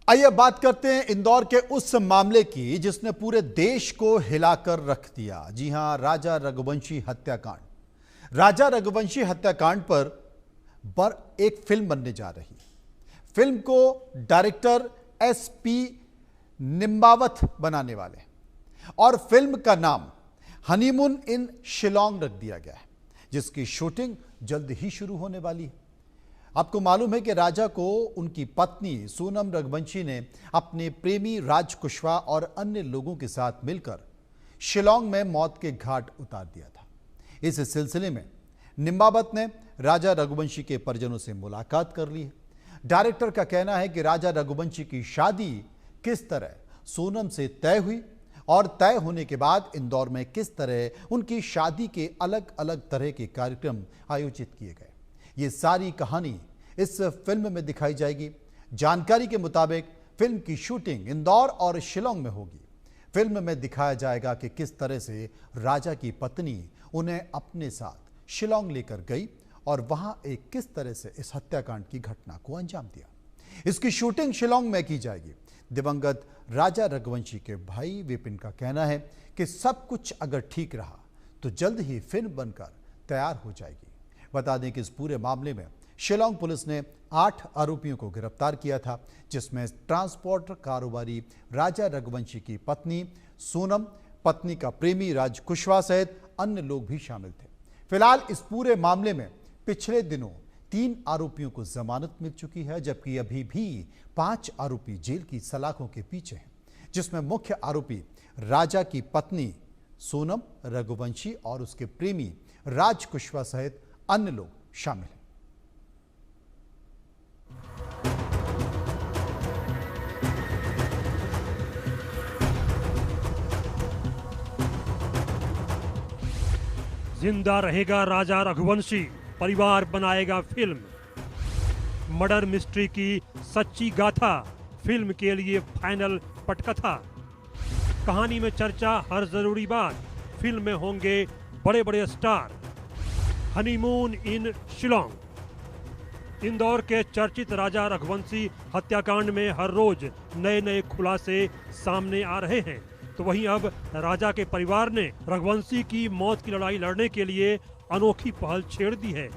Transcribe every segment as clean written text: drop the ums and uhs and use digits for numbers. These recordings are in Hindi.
आइए बात करते हैं इंदौर के उस मामले की जिसने पूरे देश को हिलाकर रख दिया। जी हां, राजा रघुवंशी हत्याकांड। राजा रघुवंशी हत्याकांड पर एक फिल्म बनने जा रही है। फिल्म को डायरेक्टर SP निम्बावत बनाने वाले हैं और फिल्म का नाम हनीमून इन शिलोंग रख दिया गया है, जिसकी शूटिंग जल्द ही शुरू होने वाली है। आपको मालूम है कि राजा को उनकी पत्नी सोनम रघुवंशी ने अपने प्रेमी राज कुशवाहा और अन्य लोगों के साथ मिलकर शिलोंग में मौत के घाट उतार दिया था। इस सिलसिले में निम्बावत ने राजा रघुवंशी के परिजनों से मुलाकात कर ली है। डायरेक्टर का कहना है कि राजा रघुवंशी की शादी किस तरह सोनम से तय हुई और तय होने के बाद इंदौर में किस तरह उनकी शादी के अलग अलग तरह के कार्यक्रम आयोजित किए गए, ये सारी कहानी इस फिल्म में दिखाई जाएगी। जानकारी के मुताबिक फिल्म की शूटिंग इंदौर और शिलोंग में होगी। फिल्म में दिखाया जाएगा कि किस तरह से राजा की पत्नी उन्हें अपने साथ शिलोंग लेकर गई और वहां एक किस तरह से इस हत्याकांड की घटना को अंजाम दिया। इसकी शूटिंग शिलोंग में की जाएगी। दिवंगत राजा रघुवंशी के भाई विपिन का कहना है कि सब कुछ अगर ठीक रहा तो जल्द ही फिल्म बनकर तैयार हो जाएगी। बता दें कि इस पूरे मामले में शिलोंग पुलिस ने 8 आरोपियों को गिरफ्तार किया था, जिसमें ट्रांसपोर्ट कारोबारी राजा रघुवंशी की पत्नी सोनम, पत्नी का प्रेमी राज कुशवाहा सहित अन्य लोग भी शामिल थे। फिलहाल इस पूरे मामले में पिछले दिनों 3 आरोपियों को जमानत मिल चुकी है, जबकि अभी भी 5 आरोपी जेल की सलाखों के पीछे हैं, जिसमें मुख्य आरोपी राजा की पत्नी सोनम रघुवंशी और उसके प्रेमी राज कुशवाहा सहित अन्य लोग शामिल हैं। जिंदा रहेगा राजा रघुवंशी, परिवार बनाएगा फिल्म। मर्डर मिस्ट्री की सच्ची गाथा, फिल्म के लिए फाइनल पटकथा। कहानी में चर्चा हर जरूरी बात, फिल्म में होंगे बड़े बड़े star. Honeymoon in Shillong. Indore के चर्चित राजा रघुवंशी हत्याकांड में हर रोज नए नए खुलासे सामने आ रहे हैं, तो वहीं अब राजा के परिवार ने रघुवंशी की मौत की लड़ाई लड़ने के लिए अनोखी पहल छेड़ दी है।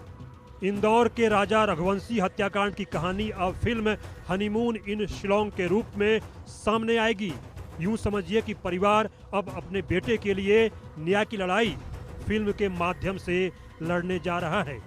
इंदौर के राजा रघुवंशी हत्याकांड की कहानी अब फिल्म हनीमून इन शिलोंग के रूप में सामने आएगी। यूं समझिए कि परिवार अब अपने बेटे के लिए न्याय की लड़ाई फिल्म के माध्यम से लड़ने जा रहा है।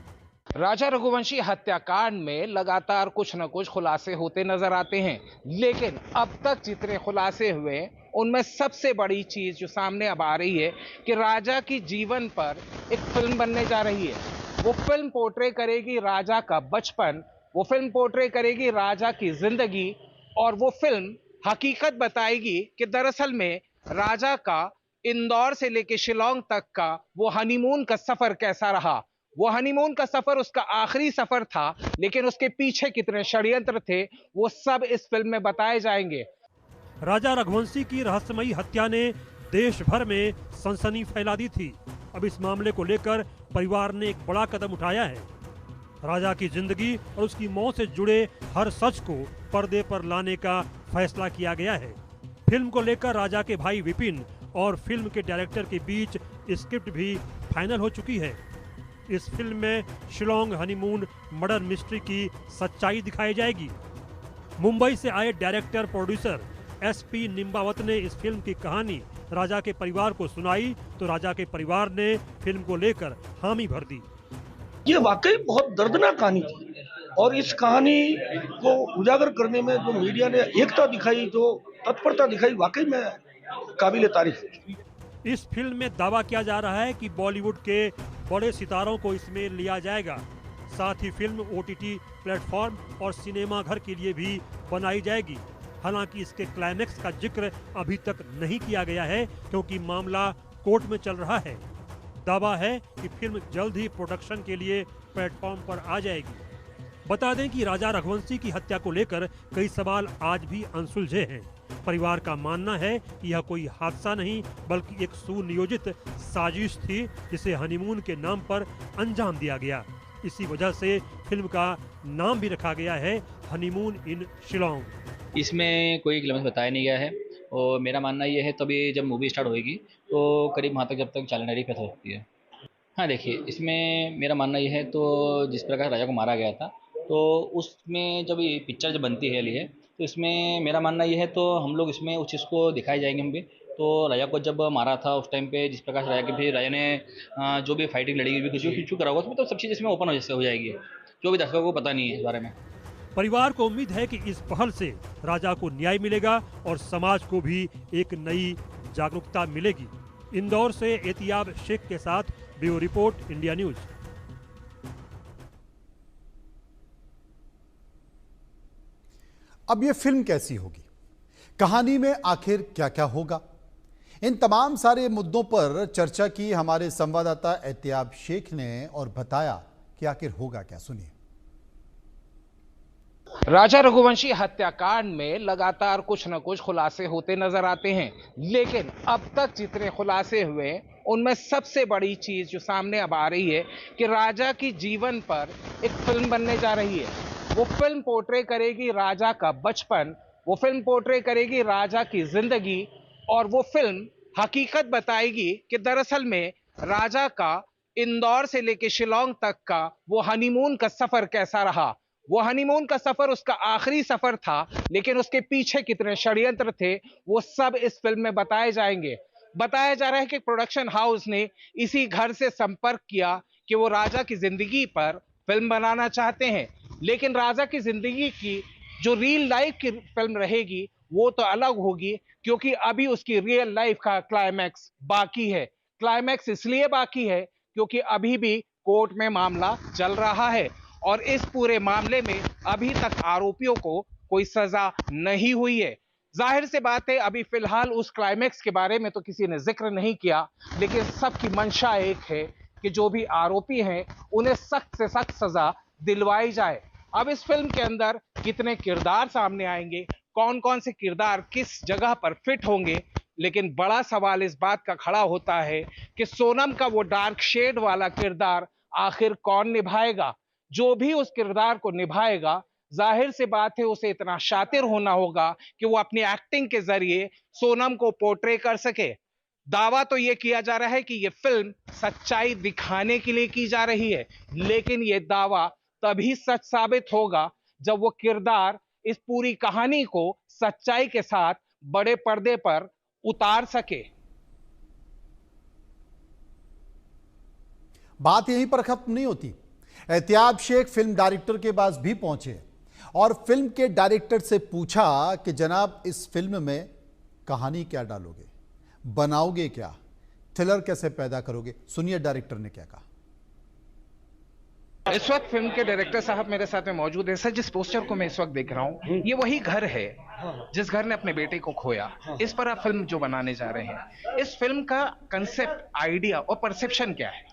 राजा रघुवंशी हत्याकांड में लगातार कुछ न कुछ खुलासे होते नजर आते हैं, लेकिन अब तक जितने खुलासे हुए उनमें सबसे बड़ी चीज जो सामने अब आ रही है कि राजा की जीवन पर एक फिल्म बनने जा रही है। वो फिल्म पोर्ट्रे करेगी राजा का बचपन, वो फिल्म पोर्ट्रे करेगी राजा की जिंदगी, और वो फिल्म हकीकत बताएगी कि दरअसल में राजा का इंदौर से लेकर शिलोंग तक का वो हनीमून का सफर कैसा रहा। वो हनीमून का सफर उसका आखिरी सफर था, लेकिन उसके पीछे कितने षड्यंत्र थे वो सब इस फिल्म में बताए जाएंगे। राजा रघुवंशी की रहस्यमयी हत्या ने देश भर में सनसनी फैला दी थी। अब इस मामले को लेकर परिवार ने एक बड़ा कदम उठाया है। राजा की जिंदगी और उसकी मौत से जुड़े हर सच को पर्दे पर लाने का फैसला किया गया है। फिल्म को लेकर राजा के भाई विपिन और फिल्म के डायरेक्टर के बीच स्क्रिप्ट भी फाइनल हो चुकी है। इस फिल्म में शिलोंग हनीमून मर्डर मिस्ट्री की सच्चाई दिखाई जाएगी। मुंबई से आए डायरेक्टर प्रोड्यूसर SP निम्बावत ने इस फिल्म की कहानी राजा के परिवार को सुनाई, तो राजा के परिवार ने फिल्म को लेकर हामी भर दी। ये वाकई बहुत दर्दनाक कहानी थी और इस कहानी को उजागर करने में जो मीडिया ने एकता दिखाई, जो तत्परता दिखाई, वाकई में काबिले तारीफ है। इस फिल्म में दावा किया जा रहा है कि बॉलीवुड के बड़े सितारों को इसमें लिया जाएगा। साथ ही फिल्म OTT प्लेटफॉर्म और सिनेमा घर के लिए भी बनाई जाएगी। हालांकि इसके क्लाइमेक्स का जिक्र अभी तक नहीं किया गया है, क्योंकि मामला कोर्ट में चल रहा है। दावा है कि फिल्म जल्द ही प्रोडक्शन के लिए प्लेटफॉर्म पर आ जाएगी। बता दें कि राजा रघुवंशी की हत्या को लेकर कई सवाल आज भी अनसुलझे हैं। परिवार का मानना है कि यह कोई हादसा नहीं बल्कि एक सुनियोजित साजिश थी, जिसे हनीमून के नाम पर अंजाम दिया गया। इसी वजह से फिल्म का नाम भी रखा गया है हनीमून इन शिलोंग। इसमें कोई क्लाइमेक्स बताया नहीं गया है और मेरा मानना ये है तभी जब मूवी स्टार्ट होएगी तो करीब वहाँ तक जब तक चैलेंजरी फेस हो सकती है। हाँ देखिए, इसमें मेरा मानना ये है तो जिस प्रकार राजा को मारा गया था तो उसमें जब ये पिक्चर जब बनती है तो इसमें मेरा मानना ये है तो हम लोग इसमें उस चीज़ को दिखाए जाएंगे हम भी। तो राजा को जब मारा था उस टाइम पे जिस प्रकार से राजा की भी राजा ने जो भी फाइटिंग लड़ी भी कुछ करा होगा उसमें तो सब चीज़ इसमें ओपन हो जाएगी जो भी दर्शकों को पता नहीं है इस बारे में। परिवार को उम्मीद है कि इस पहल से राजा को न्याय मिलेगा और समाज को भी एक नई जागरूकता मिलेगी। इंदौर से एतियाब शेख के साथ ब्यूरो रिपोर्ट, इंडिया न्यूज। अब यह फिल्म कैसी होगी, कहानी में आखिर क्या क्या होगा, इन तमाम सारे मुद्दों पर चर्चा की हमारे संवाददाता एतियाब शेख ने और बताया कि आखिर होगा क्या। सुनिए। राजा रघुवंशी हत्याकांड में लगातार कुछ न कुछ खुलासे होते नजर आते हैं, लेकिन अब तक जितने खुलासे हुए उनमें सबसे बड़ी चीज जो सामने अब आ रही है कि राजा की जीवन पर एक फिल्म बनने जा रही है। वो फिल्म पोर्ट्रे करेगी राजा का बचपन, वो फिल्म पोर्ट्रे करेगी राजा की जिंदगी, और वो फिल्म हकीकत बताएगी कि दरअसल में राजा का इंदौर से लेकर शिलांग तक का वो हनीमून का सफर कैसा रहा। वो हनीमून का सफर उसका आखिरी सफर था, लेकिन उसके पीछे कितने षड्यंत्र थे वो सब इस फिल्म में बताए जाएंगे। बताया जा रहा है कि प्रोडक्शन हाउस ने इसी घर से संपर्क किया कि वो राजा की जिंदगी पर फिल्म बनाना चाहते हैं, लेकिन राजा की जिंदगी की जो रियल लाइफ की फिल्म रहेगी वो तो अलग होगी, क्योंकि अभी उसकी रियल लाइफ का क्लाइमैक्स बाकी है। क्लाइमैक्स इसलिए बाकी है क्योंकि अभी भी कोर्ट में मामला चल रहा है और इस पूरे मामले में अभी तक आरोपियों को कोई सजा नहीं हुई है। जाहिर सी बात है अभी फिलहाल उस क्लाइमैक्स के बारे में तो किसी ने जिक्र नहीं किया, लेकिन सबकी मंशा एक है कि जो भी आरोपी हैं उन्हें सख्त से सख्त सजा दिलवाई जाए। अब इस फिल्म के अंदर कितने किरदार सामने आएंगे, कौन कौन से किरदार किस जगह पर फिट होंगे, लेकिन बड़ा सवाल इस बात का खड़ा होता है कि सोनम का वो डार्क शेड वाला किरदार आखिर कौन निभाएगा। जो भी उस किरदार को निभाएगा जाहिर सी बात है उसे इतना शातिर होना होगा कि वो अपनी एक्टिंग के जरिए सोनम को पोर्ट्रे कर सके। दावा तो ये किया जा रहा है कि ये फिल्म सच्चाई दिखाने के लिए की जा रही है, लेकिन ये दावा तभी सच साबित होगा जब वो किरदार इस पूरी कहानी को सच्चाई के साथ बड़े पर्दे पर उतार सके। बात यहीं पर खत्म नहीं होती। एतियाब शेख फिल्म डायरेक्टर के पास भी पहुंचे और फिल्म के डायरेक्टर से पूछा कि जनाब इस फिल्म में कहानी क्या डालोगे, बनाओगे क्या, थ्रिलर कैसे पैदा करोगे। सुनिए डायरेक्टर ने क्या कहा। इस वक्त फिल्म के डायरेक्टर साहब मेरे साथ में मौजूद है। सर, जिस पोस्टर को मैं इस वक्त देख रहा हूँ ये वही घर है जिस घर ने अपने बेटे को खोया। इस पर आप फिल्म जो बनाने जा रहे हैं, इस फिल्म का कंसेप्ट, आइडिया और परसेप्शन क्या है?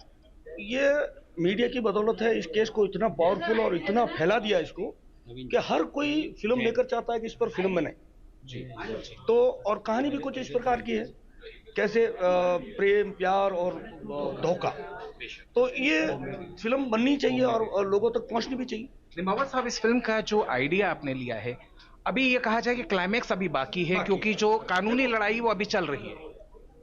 ये मीडिया की बदौलत है। इस केस को इतना पावरफुल और इतना फैला दिया इसको कि हर कोई फिल्म लेकर चाहता है कि इस पर फिल्म बने। तो और कहानी भी कुछ इस प्रकार की है, कैसे प्रेम, प्यार और धोखा। तो ये फिल्म बननी चाहिए और लोगों तक पहुंचनी भी चाहिए। निमावत साहब, इस फिल्म का जो आइडिया आपने लिया है, अभी ये कहा जाए कि क्लाइमैक्स अभी बाकी है, क्योंकि जो कानूनी लड़ाई वो अभी चल रही है।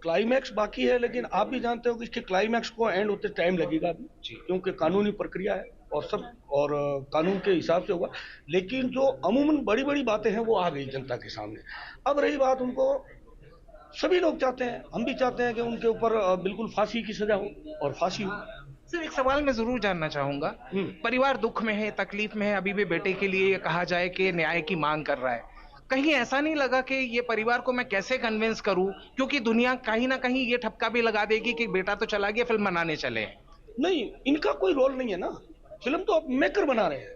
क्लाइमैक्स बाकी है, लेकिन आप भी जानते हो कि इसके क्लाइमैक्स को एंड होते टाइम लगेगा अभी, क्योंकि कानूनी प्रक्रिया है और सब और कानून के हिसाब से होगा। लेकिन जो अमूमन बड़ी बड़ी बातें हैं वो आ गई जनता के सामने। अब रही बात, उनको सभी लोग चाहते हैं, हम भी चाहते हैं कि उनके ऊपर बिल्कुल फांसी की सजा हो और फांसी हो। सर, एक सवाल मैं जरूर जानना चाहूंगा। परिवार दुख में है, तकलीफ में है, अभी भी बेटे के लिए कहा जाए कि न्याय की मांग कर रहा है। कहीं ऐसा नहीं लगा कि ये परिवार को मैं कैसे कन्विंस करूं, क्योंकि दुनिया कहीं ना कहीं ये ठपका भी लगा देगी कि बेटा तो चला गया, फिल्म बनाने चले हैं। नहीं, इनका कोई रोल नहीं है ना, फिल्म तो अब मेकर बना रहे हैं,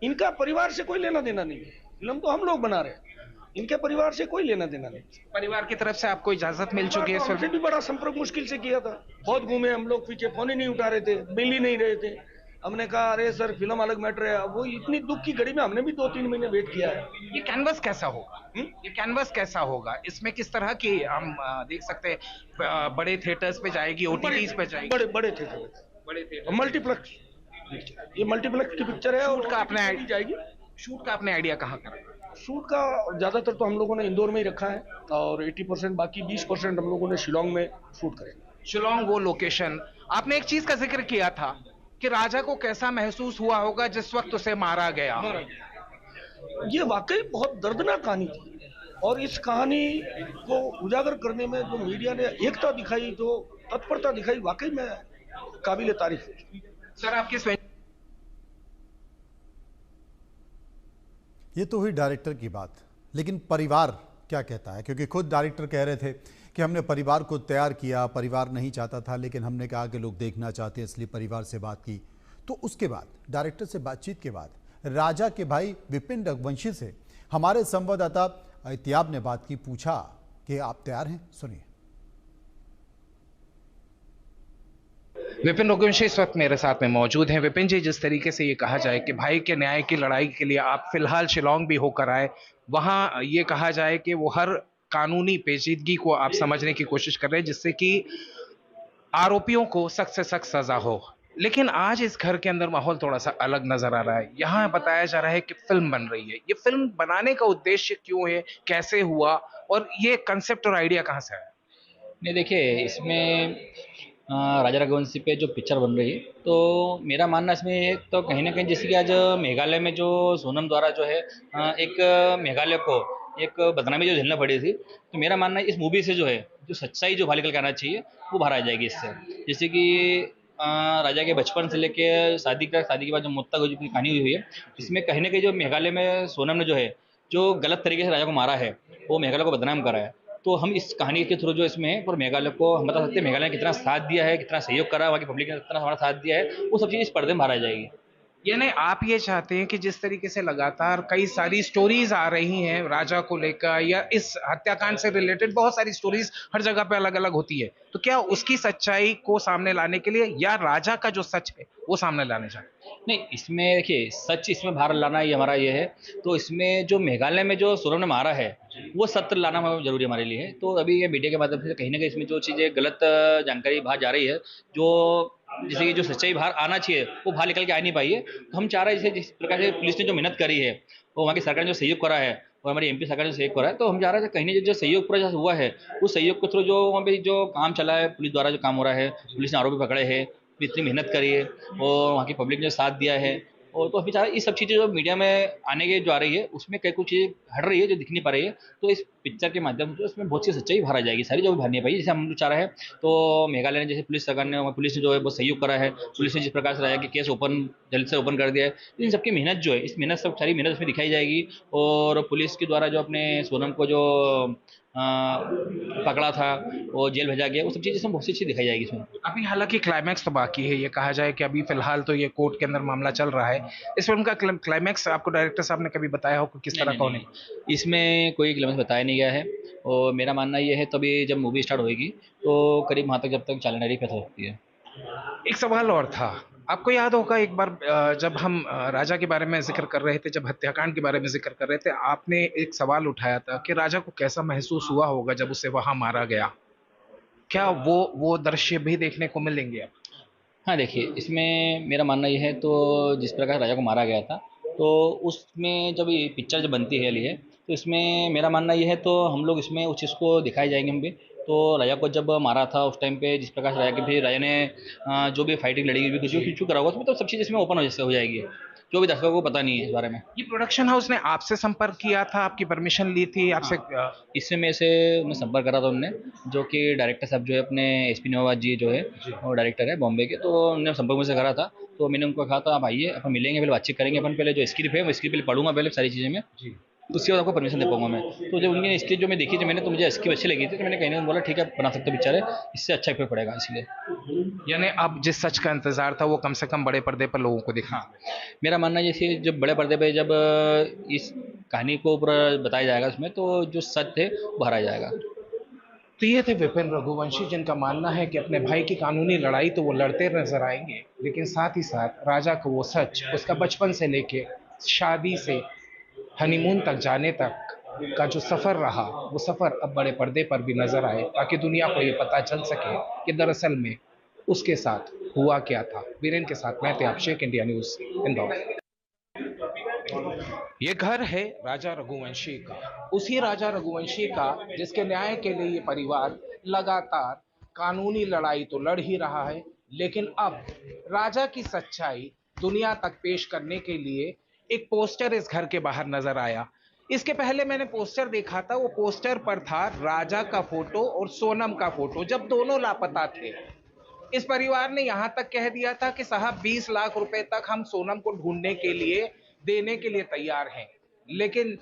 इनका परिवार से कोई लेना देना नहीं है। फिल्म तो हम लोग बना रहे हैं, इनके परिवार से कोई लेना देना नहीं। परिवार की तरफ से आपको इजाजत मिल चुकी है? हमसे भी बड़ा संपर्क मुश्किल से किया था, बहुत घूमे हम लोग, पीछे फोन ही नहीं उठा रहे थे, मिल ही नहीं रहे थे। हमने कहा अरे सर फिल्म अलग मैटर है। वो इतनी दुख की घड़ी में हमने भी 2-3 महीने वेट किया है। ये कैनवस कैसा होगा? ये कैनवस कैसा होगा? इसमें किस तरह की हम देख सकते हैं? बड़े थिएटर्स पे जाएगी, ओटीटीज पे जाएगी? बड़े थिएटर, मल्टीप्लेक्स। ये मल्टीप्लेक्स की पिक्चर है। शूट का अपना जाएगी। शूट का अपने आइडिया कहाँ करें? शूट का ज़्यादातर तो हम लोगों ने इंदौर में ही रखा है और 80%, बाकी 20% हम लोगों ने शिलोंग में शूट करेंगे। शिलोंग वो लोकेशन। आपने एक चीज का जिक्र किया था कि राजा को कैसा महसूस हुआ होगा जिस वक्त उसे मारा गया। ये वाकई बहुत दर्दनाक कहानी थी और इस कहानी को उजागर करने में जो मीडिया ने एकता दिखाई, जो तत्परता दिखाई, वाकई में काबिल तारीफ है। सर आपकी ये तो हुई डायरेक्टर की बात, लेकिन परिवार क्या कहता है? क्योंकि खुद डायरेक्टर कह रहे थे कि हमने परिवार को तैयार किया, परिवार नहीं चाहता था, लेकिन हमने कहा कि लोग देखना चाहते हैं इसलिए परिवार से बात की। तो उसके बाद डायरेक्टर से बातचीत के बाद राजा के भाई विपिन रघुवंशी से हमारे संवाददाता इत्याब ने बात की, पूछा कि आप तैयार हैं? सुनिए। विपिन रघुवंशी इस वक्त मेरे साथ में मौजूद हैं। विपिन जी, जिस तरीके से ये कहा जाए कि भाई के न्याय की लड़ाई के लिए आप फिलहाल शिलोंग भी होकर आए, वहाँ ये कहा जाए कि वो हर कानूनी पेचीदगी को आप समझने की कोशिश कर रहे हैं जिससे कि आरोपियों को सख्त से सख्त सजा हो। लेकिन आज इस घर के अंदर माहौल थोड़ा सा अलग नजर आ रहा है। यहाँ बताया जा रहा है कि फिल्म बन रही है। ये फिल्म बनाने का उद्देश्य क्यों है, कैसे हुआ और ये कंसेप्ट और आइडिया कहाँ से आया? नहीं देखिए, इसमें राजा रघुवंशी पे जो पिक्चर बन रही है, तो मेरा मानना इसमें एक तो कहीं ना कहीं जैसे कि आज मेघालय में जो सोनम द्वारा जो है एक मेघालय को एक बदनामी जो झेलना पड़ी थी, तो मेरा मानना है इस मूवी से जो है जो सच्चाई जो बाहर निकल के आना चाहिए वो बाहर आ जाएगी इससे। जैसे कि राजा के बचपन से लेके शादी के बाद जो मौत तक जो कहानी हुई है, इसमें कहीं ना कहीं जो मेघालय में सोनम ने जो है जो गलत तरीके से राजा को मारा है, वो मेघालय को बदनाम करा है। तो हम इस कहानी के थ्रू जो इसमें है और मेघालय को हम बता सकते हैं मेघालय ने कितना साथ दिया है, कितना सहयोग करा है, वहाँ की पब्लिक ने कितना हमारा साथ दिया है, वो सब चीज़ इस पर्दे में बाहर आ जाएगी। यानी आप ये चाहते हैं कि जिस तरीके से लगातार कई सारी स्टोरीज आ रही हैं राजा को लेकर या इस हत्याकांड से रिलेटेड बहुत सारी स्टोरीज हर जगह पे अलग अलग होती है, तो क्या उसकी सच्चाई को सामने लाने के लिए या राजा का जो सच है वो सामने लाने चाहते हैं? नहीं, इसमें देखिए सच इसमें बाहर लाना ही हमारा ये है। तो इसमें जो मेघालय में जो सोनम ने मारा है वो सत्य लाना जरूरी हमारे लिए है। तो अभी ये मीडिया के माध्यम से कहीं ना कहीं इसमें जो चीज़ें गलत जानकारी बाहर जा रही है, जो जैसे कि जो सच्चाई बाहर आना चाहिए वो बाहर निकल के आ नहीं पाई है, तो हम चाह रहे हैं जैसे जिस प्रकार से पुलिस ने जो मेहनत करी है, वो वहाँ की सरकार ने जो सहयोग करा है और हमारी एमपी सरकार ने सहयोग करा है, तो हम चाह रहे हैं कहीं ना जो सहयोग पूरा हुआ है उस सहयोग के थ्रू जो वहाँ पे जो काम चला है, पुलिस द्वारा जो काम हो रहा है, पुलिस ने आरोपी पकड़े हैं, इतनी मेहनत करी है और वहाँ की पब्लिक ने साथ दिया है, और तो अभी चाह इस सब चीज़ें जो मीडिया में आने के जो आ रही है उसमें कई कुछ चीज़ें हट रही है जो दिख नहीं पा रही है, तो इस पिक्चर के माध्यम से उसमें बहुत सी सच्चाई बाहर आ जाएगी, सारी जो बाहर नहीं पाई। जैसे हम लोग चाह रहे हैं तो मेघालय ने जैसे पुलिस सरकार ने पुलिस ने जो है बहुत सहयोग करा है, पुलिस ने जिस प्रकार से राजा के केस ओपन जल्द से ओपन कर दिया है, इन सबकी मेहनत जो है इस मेहनत सब सारी मेहनत उसमें दिखाई जाएगी। और पुलिस के द्वारा जो अपने सोनम को जो पकड़ा था और जेल भेजा गया, वो सब चीज़ इसमें बहुत सी चीज़ दिखाई जाएगी इसमें। अभी हालांकि क्लाइमैक्स तो बाकी है, ये कहा जाए कि अभी फिलहाल तो ये कोर्ट के अंदर मामला चल रहा है। इस फिल्म का क्लाइमैक्स आपको डायरेक्टर साहब ने कभी बताया हो कि किस तरह का होने? इसमें कोई क्लाइमैक्स बताया नहीं गया है और मेरा मानना ये है तभी जब मूवी स्टार्ट होएगी तो करीब वहाँ तक जब तक चालनारी पे हो सकती है। एक सवाल और था, आपको याद होगा एक बार जब हम राजा के बारे में जिक्र कर रहे थे, जब हत्याकांड के बारे में जिक्र कर रहे थे, आपने एक सवाल उठाया था कि राजा को कैसा महसूस हुआ होगा जब उसे वहां मारा गया। क्या वो दृश्य भी देखने को मिलेंगे अब? हाँ देखिए, इसमें मेरा मानना ये है तो जिस प्रकार राजा को मारा गया था, तो उसमें जब ये पिक्चर जब बनती है तो इसमें मेरा मानना ये है तो हम लोग इसमें उस चीज़ को दिखाए जाएंगे हम भी। तो राजा को जब मारा था उस टाइम पे जिस प्रकार से राजा के भी राजा ने जो भी फाइटिंग लड़ी भी कुछ करा होगा उसमें, तो सब चीज़ इसमें ओपन हो जाएगी, जो भी दर्शकों को पता नहीं है इस बारे में। ये प्रोडक्शन हाउस ने आपसे संपर्क किया था, आपकी परमिशन ली थी आपसे? इससे में से उन्हें संपर्क करा था उनने, जो कि डायरेक्टर साहब जो है अपने एसपी नवाज जी जो है और डायरेक्टर है बॉम्बे के, तो उन्होंने संपर्क मुझसे करा था। तो मैंने उनको कहा था आप आइए, अपन मिलेंगे, पहले बातचीत करेंगे, अपन पहले जो स्क्रिप्ट है वो स्क्रिप्ट पहले पढ़ूंगा पहले सारी चीज़ें में, उसके बाद आपको परमिशन दे पाऊंगा मैं। तो जब उनकी स्क्रिप्ट जो मैं देखी थी मैंने, तो मुझे स्क्रिप्ट अच्छी लगी थी, तो मैंने कहीं ना बोला ठीक है बना सकते पिक्चर है, इससे अच्छा इफेक्ट पड़ेगा इसलिए। यानी अब जिस सच का इंतजार था वो कम से कम बड़े पर्दे पर लोगों को दिखा। मेरा मानना जैसे जब बड़े पर्दे पे जब इस कहानी को पूरा बताया जाएगा उसमें, तो जो सच है वो बाहर आ जाएगा। तो ये थे विपिन रघुवंशी, जिनका मानना है कि अपने भाई की कानूनी लड़ाई तो वो लड़ते नजर आएंगे, लेकिन साथ ही साथ राजा को वो सच, उसका बचपन से लेके शादी से हनीमून तक जाने तक का जो सफर रहा, वो सफर अब बड़े पर्दे पर भी नजर आए, ताकि दुनिया को ये पता चल सके कि दरअसल में उसके साथ हुआ क्या था। वीरेन के साथ मैं थे आप, शेख, इंडिया न्यूज़, इंदौर। ये घर है राजा रघुवंशी का, उसी राजा रघुवंशी का जिसके न्याय के लिए ये परिवार लगातार कानूनी लड़ाई तो लड़ ही रहा है, लेकिन अब राजा की सच्चाई दुनिया तक पेश करने के लिए एक पोस्टर इस घर के बाहर नजर आया। इसके पहले मैंने पोस्टर देखा था, वो पोस्टर पर था राजा का फोटो और सोनम का फोटो, जब दोनों लापता थे। इस परिवार ने यहां तक कह दिया था कि साहब 20 लाख रुपए तक हम सोनम को ढूंढने के लिए देने के लिए तैयार हैं। लेकिन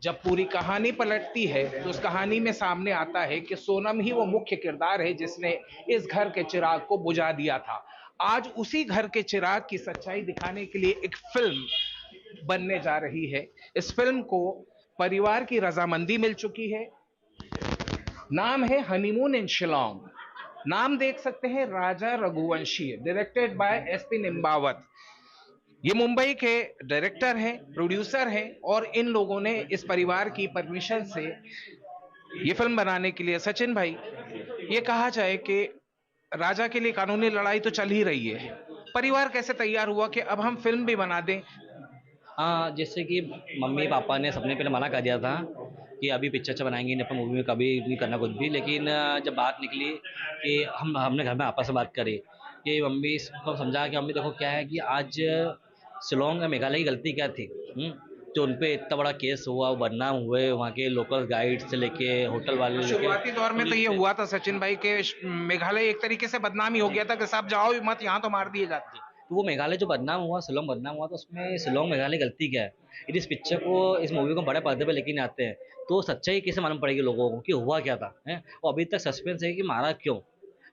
जब पूरी कहानी पलटती है तो उस कहानी में सामने आता है कि सोनम ही वो मुख्य किरदार है जिसने इस घर के चिराग को बुझा दिया था। आज उसी घर के चिराग की सच्चाई दिखाने के लिए एक फिल्म बनने जा रही है। इस फिल्म को परिवार की रजामंदी मिल चुकी है। नाम है हनीमून इन शिलोंग। नाम देख सकते हैं Raja Raghuvanshi, directed by SP Nimbawat. ये मुंबई के डायरेक्टर हैं, प्रोड्यूसर हैं और इन लोगों ने इस परिवार की परमिशन से ये फिल्म बनाने के लिए, सचिन भाई, ये कहा जाए कि राजा के लिए कानूनी लड़ाई तो चल ही रही है, परिवार कैसे तैयार हुआ कि अब हम फिल्म भी बना दें? हाँ, जैसे कि मम्मी पापा ने सबने पहले मना कर दिया था कि अभी पिक्चर बनाएंगे नहीं, अपन मूवी में कभी नहीं करना कुछ भी। लेकिन जब बात निकली कि हमने घर में आपस में बात करी कि मम्मी को समझा कि मम्मी देखो क्या है कि आज शिलोंग मेघालय की गलती क्या थी, जो उन पे इतना बड़ा केस हुआ, बदनाम हुए वहाँ के लोकल गाइड से लेके होटल वाले। शुरुआती दौर में तो ये हुआ था सचिन भाई के मेघालय एक तरीके से बदनाम ही हो गया था कि साहब जाओ ही मत, यहाँ तो मार दिए जाते। तो वो मेघालय जो बदनाम हुआ, शिलोंग बदनाम हुआ, तो उसमें शिलोंग मेघालय गलती क्या है? यदि इस पिक्चर को, इस मूवी को बड़े पर्दे पे लेके आते हैं तो सच्चाई कैसे मालूम पड़ेगी लोगों को कि हुआ क्या था है? और अभी तक सस्पेंस है कि मारा क्यों,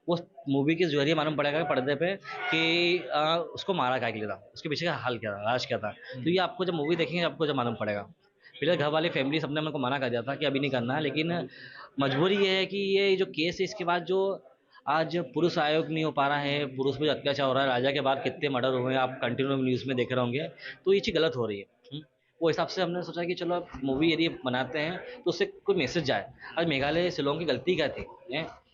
वो मूवी के जरिए मालूम पड़ेगा पर्दे पे कि उसको मारा क्या के लिए था, उसके पीछे का हाल क्या था, राज क्या था। तो ये आपको जब मूवी देखेंगे आपको जब मालूम पड़ेगा। पहले घर वाले फैमिली सबने मेरे को मना कर दिया था कि अभी नहीं करना है, लेकिन मजबूरी ये है कि ये जो केस है इसके बाद जो आज पुरुष आयोग नहीं हो पा रहा है, पुरुष पे अत्याचार हो रहा है, राजा के बाद कितने मर्डर हुए हैं आप कंटिन्यू न्यूज़ में देख रहे होंगे, तो ये चीज़ गलत हो रही है। वो हिसाब से हमने सोचा कि चलो मूवी यदि बनाते हैं तो उससे कोई मैसेज जाए। आज मेघालय शिलोंग की गलती क्या थी,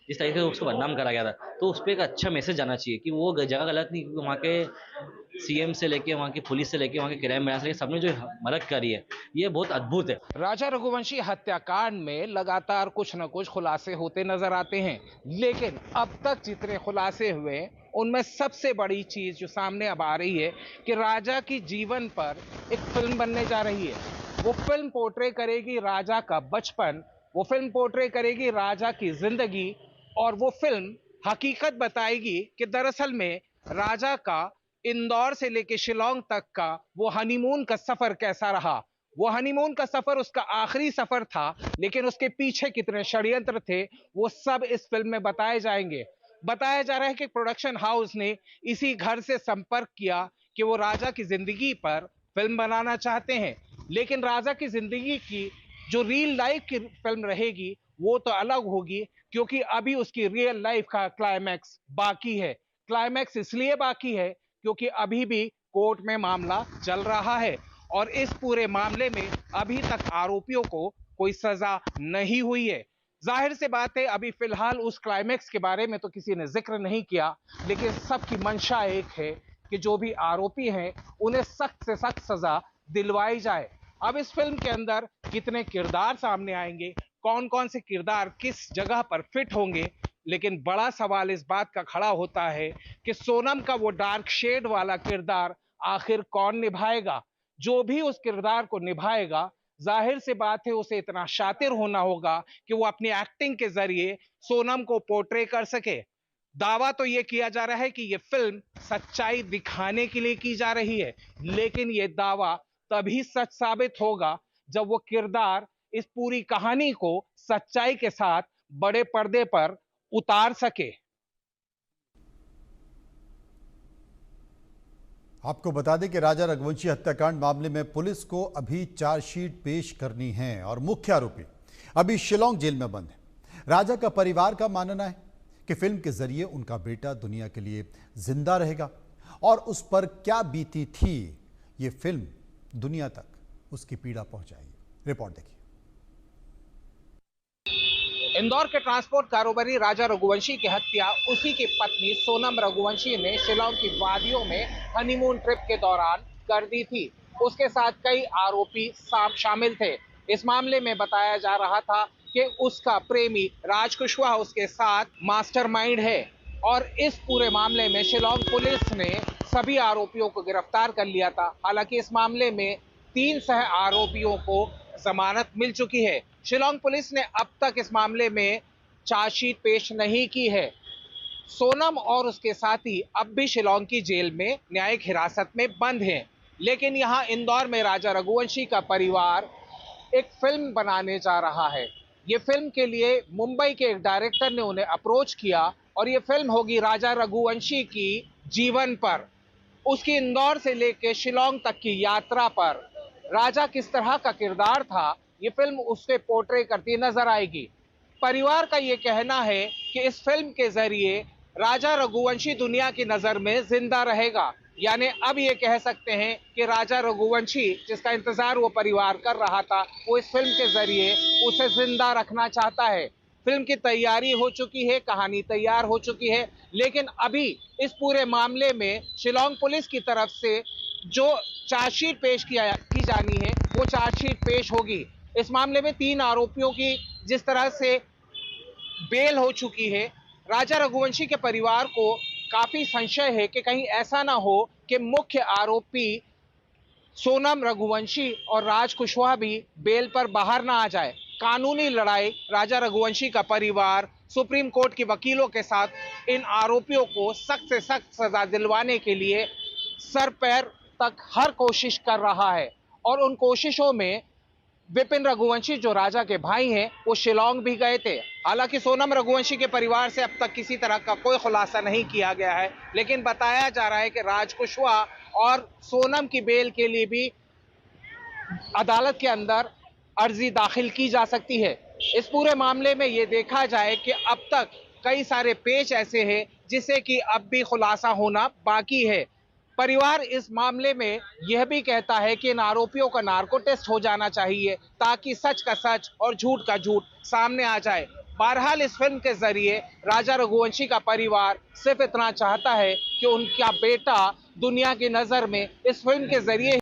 जिस तरीके से उसको बदनाम करा गया था, तो उस पर एक अच्छा मैसेज जाना चाहिए कि वो जगह गलत नहीं, क्योंकि वहाँ के सीएम से लेके वहाँ की पुलिस से लेके वहाँ के क्राइम ब्रांच से लेके सबने जो मदद करी है ये बहुत अद्भुत है। राजा रघुवंशी हत्याकांड में लगातार कुछ न कुछ खुलासे होते नजर आते हैं, लेकिन अब तक जितने खुलासे हुए उनमें सबसे बड़ी चीज जो सामने अब आ रही है कि राजा की जीवन पर एक फिल्म बनने जा रही है। वो फिल्म पोर्ट्रे करेगी राजा का बचपन, वो फिल्म पोर्ट्रे करेगी राजा की जिंदगी, और वो फिल्म हकीकत बताएगी कि दरअसल में राजा का इंदौर से लेके शिलोंग तक का वो हनीमून का सफर कैसा रहा। वो हनीमून का सफर उसका आखिरी सफर था, लेकिन उसके पीछे कितने षड्यंत्र थे वो सब इस फिल्म में बताए जाएंगे। बताया जा रहा है कि प्रोडक्शन हाउस ने इसी घर से संपर्क किया कि वो राजा की जिंदगी पर फिल्म बनाना चाहते हैं, लेकिन राजा की जिंदगी की जो रियल लाइफ की फिल्म रहेगी वो तो अलग होगी, क्योंकि अभी उसकी रियल लाइफ का क्लाइमैक्स बाकी है। क्लाइमैक्स इसलिए बाकी है क्योंकि अभी भी कोर्ट में मामला चल रहा है और इस पूरे मामले में अभी तक आरोपियों को कोई सजा नहीं हुई है। जाहिर से बात है अभी फिलहाल उस क्लाइमैक्स के बारे में तो किसी ने जिक्र नहीं किया, लेकिन सबकी मंशा एक है कि जो भी आरोपी हैं उन्हें सख्त से सख्त सजा दिलवाई जाए। अब इस फिल्म के अंदर कितने किरदार सामने आएंगे, कौन कौन से किरदार किस जगह पर फिट होंगे, लेकिन बड़ा सवाल इस बात का खड़ा होता है कि सोनम का वो डार्क शेड वाला किरदार आखिर कौन निभाएगा। जो भी उस किरदार को निभाएगा जाहिर सी बात है उसे इतना शातिर होना होगा कि वो अपनी एक्टिंग के जरिए सोनम को पोर्ट्रे कर सके। दावा तो ये किया जा रहा है कि ये फिल्म सच्चाई दिखाने के लिए की जा रही है, लेकिन ये दावा तभी सच साबित होगा जब वो किरदार इस पूरी कहानी को सच्चाई के साथ बड़े पर्दे पर उतार सके। आपको बता दें कि राजा रघुवंशी हत्याकांड मामले में पुलिस को अभी चार्जशीट पेश करनी है और मुख्य आरोपी अभी शिलोंग जेल में बंद है। राजा का परिवार का मानना है कि फिल्म के जरिए उनका बेटा दुनिया के लिए जिंदा रहेगा और उस पर क्या बीती थी ये फिल्म दुनिया तक उसकी पीड़ा पहुंचाएगी। रिपोर्ट देखिए। इंदौर के ट्रांसपोर्ट कारोबारी राजा रघुवंशी की हत्या उसी की पत्नी सोनम रघुवंशी ने शिलोंग की वादियों में हनीमून ट्रिप के दौरान कर दी थी। उसके साथ कई आरोपी शामिल थे। इस मामले में बताया जा रहा था कि उसका प्रेमी राज कुशवाहा उसके साथ मास्टरमाइंड है और इस पूरे मामले में शिलांग पुलिस ने सभी आरोपियों को गिरफ्तार कर लिया था। हालांकि इस मामले में 3 सह आरोपियों को जमानत मिल चुकी है। शिलांग पुलिस ने अब तक इस मामले में चार्जशीट पेश नहीं की है। सोनम और उसके साथी अब भी शिलांग की जेल में न्यायिक हिरासत में बंद हैं। लेकिन यहाँ इंदौर में राजा रघुवंशी का परिवार एक फिल्म बनाने जा रहा है। ये फिल्म के लिए मुंबई के एक डायरेक्टर ने उन्हें अप्रोच किया और ये फिल्म होगी राजा रघुवंशी की जीवन पर, उसकी इंदौर से लेकर शिलांग तक की यात्रा पर राजा किस तरह का किरदार था, ये फिल्म उससे पोर्ट्रे करती नजर आएगी। परिवार का ये कहना है कि इस फिल्म के जरिए राजा रघुवंशी दुनिया की नजर में जिंदा रहेगा। यानी अब ये कह सकते हैं कि राजा रघुवंशी जिसका इंतजार वो परिवार कर रहा था, वो इस फिल्म के जरिए उसे जिंदा रखना चाहता है। फिल्म की तैयारी हो चुकी है, कहानी तैयार हो चुकी है, लेकिन अभी इस पूरे मामले में शिलांग पुलिस की तरफ से जो चार्जशीट पेश की जानी है वो चार्जशीट पेश होगी। इस मामले में 3 आरोपियों की जिस तरह से बेल हो चुकी है, राजा रघुवंशी के परिवार को काफी संशय है कि कहीं ऐसा ना हो कि मुख्य आरोपी सोनम रघुवंशी और राज कुशवाहा भी बेल पर बाहर ना आ जाए। कानूनी लड़ाई राजा रघुवंशी का परिवार सुप्रीम कोर्ट के वकीलों के साथ इन आरोपियों को सख्त से सख्त सजा दिलवाने के लिए सर पैर तक हर कोशिश कर रहा है और उन कोशिशों में विपिन रघुवंशी जो राजा के भाई हैं वो शिलांग भी गए थे। हालांकि सोनम रघुवंशी के परिवार से अब तक किसी तरह का कोई खुलासा नहीं किया गया है, लेकिन बताया जा रहा है कि राज कुशवाहा और सोनम की बेल के लिए भी अदालत के अंदर अर्जी दाखिल की जा सकती है। इस पूरे मामले में ये देखा जाए कि अब तक कई सारे पेच ऐसे हैं जिसे कि अब भी खुलासा होना बाकी है। परिवार इस मामले में यह भी कहता है कि इन आरोपियों का नार्को टेस्ट हो जाना चाहिए ताकि सच का सच और झूठ का झूठ सामने आ जाए। बहरहाल इस फिल्म के जरिए राजा रघुवंशी का परिवार सिर्फ इतना चाहता है कि उनका बेटा दुनिया की नजर में इस फिल्म के जरिए